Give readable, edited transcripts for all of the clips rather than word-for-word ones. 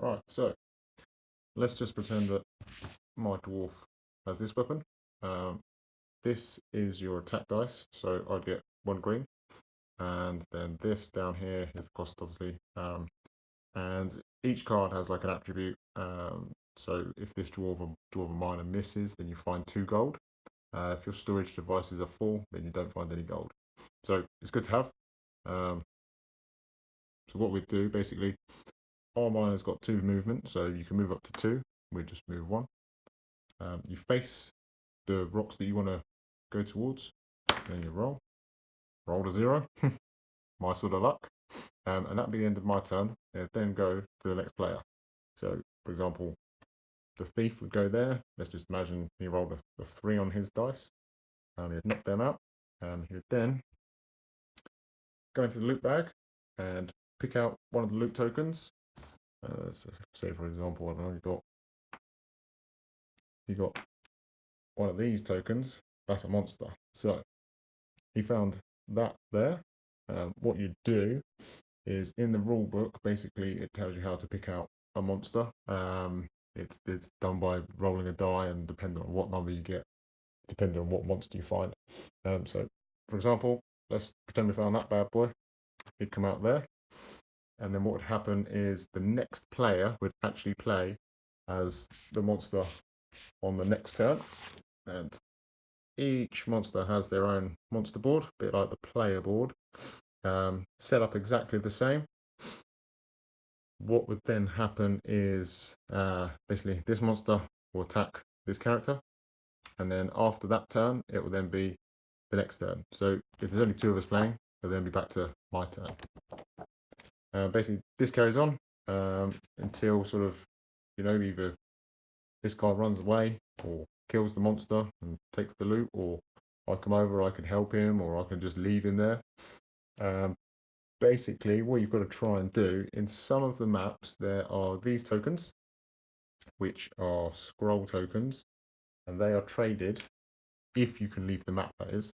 Right, so let's just pretend that my dwarf has this weapon. This is your attack dice, so I'd get 1 green, and then this down here is the cost, obviously. And each card has like an attribute. So if this dwarf of miner misses, then you find 2 gold. If your storage devices are full, then you don't find any gold. So it's good to have. So what we do basically, our miner's got 2 movement, so you can move up to 2. We just move 1. You face the rocks that you want to go towards, then you roll to 0. My sort of luck. And that'll be the end of my turn. It'll then go to the next player. So, for example, the thief would go there. Let's just imagine he rolled a 3 on his dice. He'd knock them out. And he would then go into the loot bag and pick out one of the loot tokens. So say, for example, I don't know, you got one of these tokens. That's a monster. So he found that there. What you do is in the rule book, basically it tells you how to pick out a monster. It's done by rolling a die, and depending on what number you get, depending on what monster you find. So for example, let's pretend we found that bad boy. He'd come out there, and then what would happen is the next player would actually play as the monster on the next turn, and each monster has their own monster board, a bit like the player board, set up exactly the same. What would then happen is basically this monster will attack this character, and then after that turn it will then be the next turn. So if there's only 2 of us playing, it'll then be back to my turn. Basically this carries on until sort of, either this guy runs away or kills the monster and takes the loot, or I come over, I can help him, or I can just leave him there. Basically, what you've got to try and do, in some of the maps, there are these tokens, which are scroll tokens, and they are traded, if you can leave the map, that is,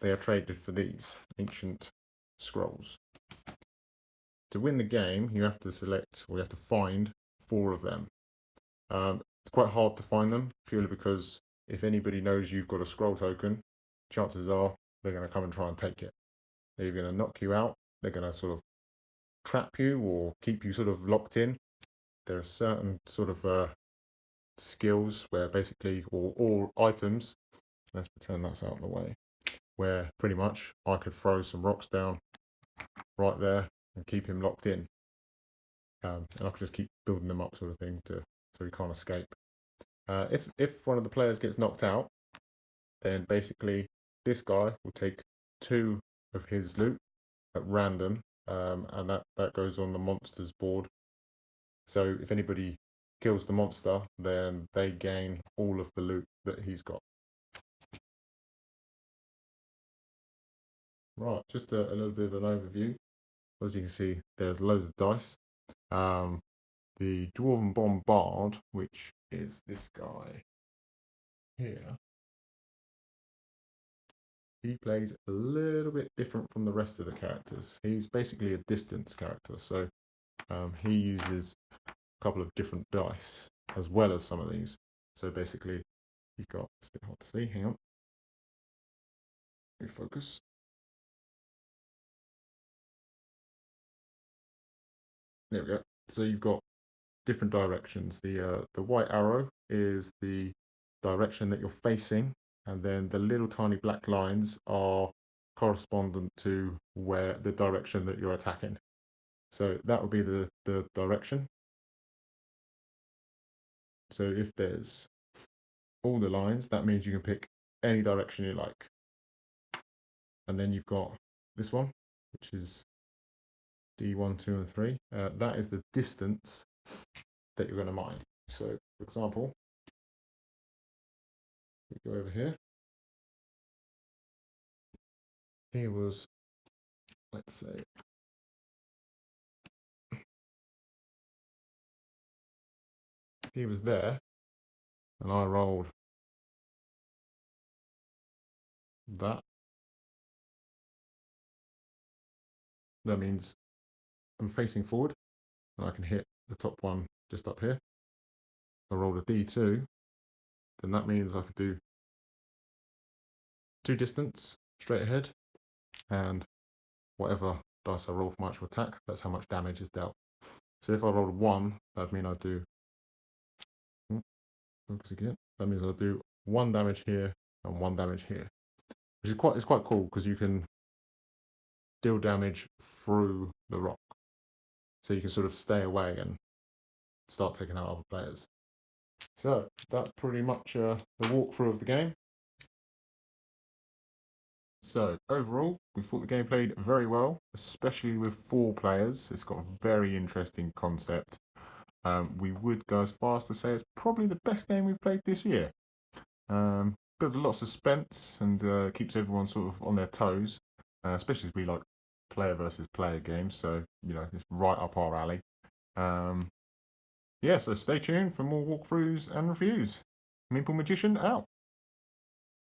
they are traded for these ancient scrolls. To win the game, you have to select, or you have to find 4 of them. It's quite hard to find them, purely because if anybody knows you've got a scroll token, chances are they're going to come and try and take it. They're either going to knock you out, they're going to sort of trap you, or keep you sort of locked in. There are certain sort of skills where basically, or items, let's pretend that's out of the way, where pretty much I could throw some rocks down right there and keep him locked in. And I could just keep building them up, sort of thing, so he can't escape. If one of the players gets knocked out, then basically this guy will take 2 of his loot at random, and that goes on the monster's board. So if anybody kills the monster, then they gain all of the loot that he's got. Right, just a little bit of an overview. As you can see, there's loads of dice. The Dwarven Bombard, which is this guy here, he plays a little bit different from the rest of the characters. He's basically a distance character, so he uses a couple of different dice as well as some of these. So basically, you've got, it's a bit hard to see, hang on, refocus. There we go. So you've got different directions. The white arrow is the direction that you're facing, and then the little tiny black lines are correspondent to where the direction that you're attacking. So that would be the direction. So if there's all the lines, that means you can pick any direction you like. And then you've got this one, which is D1, 2, and 3. That is the distance that you're going to mine. So, for example, we go over here. Here was, let's say, he was there, and I rolled that. That means I'm facing forward, and I can hit the top one just up here. If I rolled a D2, then that means I could do 2 distance straight ahead, and whatever dice I roll for my actual attack, that's how much damage is dealt. So if I rolled a 1, that'd mean I'd do, focus again, that means I'll do 1 damage here and 1 damage here, which is quite cool because you can deal damage through the rock, so you can sort of stay away and start taking out other players. So that's pretty much the walkthrough of the game. So overall, we thought the game played very well, especially with 4 players. It's got a very interesting concept. We would go as far as to say it's probably the best game we've played this year. Builds a lot of suspense and keeps everyone sort of on their toes, especially as we like player versus player games. So you know, it's right up our alley. Yeah, so stay tuned for more walkthroughs and reviews. Meeple Magician out.